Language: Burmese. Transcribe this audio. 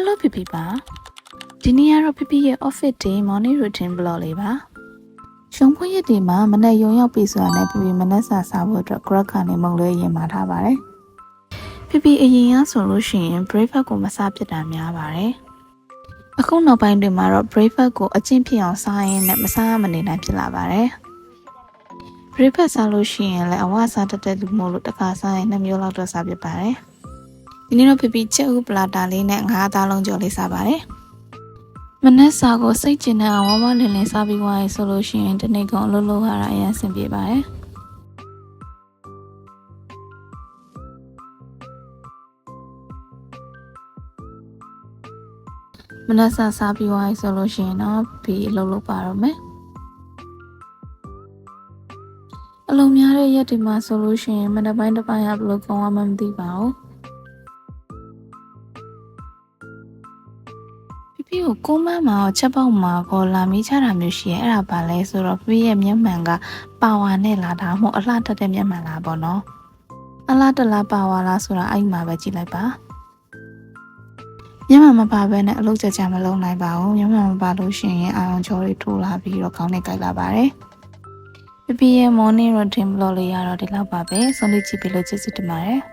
Hello ဖိဖိပါဒီနေ့ကတော့ဖိဖိရဲ့ office day morning routine blog လေးပါရှုံးဖွင့်ရက်တွေမှာမနေ့ရုံရောက်ပြီဆိုတာနဲ့ဖိဖိမနေ့စာစားဖို့အတွက် grab ကနေမုံလေးရင်မာထားပါတယ်ဖိဖိအရင်ကဆိုလို့ရှိရင် breakfast ကိုမစားဖြစ်တာများပါတယ်အခုနောက်ပိုင်းတွေမှာတော့ breakfast ကိုအကျင့်ဖြစ်အောင်စားရင်းနဲ့မစားရမနေနိုင်ဖြစ်လာပါတယ်breakfast စားလို့ရှိရင်လည်းအဝစားတတ်တဲ့လူမို့လို့တစ်ခါစားရင်2မျိုးလောက်တော့စားဖြစ်ပါတယ်ဒီနေ့တော့ဖိဖိချက်ဥပလာတာလေးနဲ့ငါးသားလုံးကြော်လေးစားပါတယ်မနက်စာကိုစိတ်ကျဉ်တဲ့အောင်ဝဝလင်းလင်းစားပြီးွားရဆိုလို့ရှိရင်ဒီနေ့ကအလုပ်လုပ်ရတာအရင်ဆင်ပြေပါတယ်မနက်စာစားပြီးွားရဆိုလို့ရှိရင်တော့ဖိအလုပ်လုပ်ပါတော့မယ်အလုံးများတဲ့ရက်တွေမှာဆိုလို့ရှိရင်မနက်ပိုင်းတစ်ပိုင်းကဘယ်လိုကောင်းမှမသိပါဘူးဖိကိုကုန်းမမှာချက်ပေါက်မှာကိုလာမီးချတာမျိုးရှိရဲ့အဲ့ဒါပါလဲဆိုတော့ဖိရဲ့မျက်မှန်ကပါဝါနဲ့လာတာမဟုတ်အလှတက်တဲ့မျက်မှန်လားပေါ့နော်အလှတက်လားပါဝါလားဆိုတာအဲ့မှာပဲကြည့်လိုက်ပါမျက်မှန်မပါဘဲနဲ့အလုပ်ကြမလုပ်နိုင်ပါဘူးမျက်မှန်မပါလို့ရှိရင်အာရုံချောတွေထိုးလာပြီးတော့ခေါင်းနဲ့ကိုက်လာပါတယ်ဖိရဲ့ morning routine blog လေးရတော့ဒီလောက်ပါပဲဆုံးလေးကြည့်ပြီးလို့ကျေးဇူးတင်ပါတယ်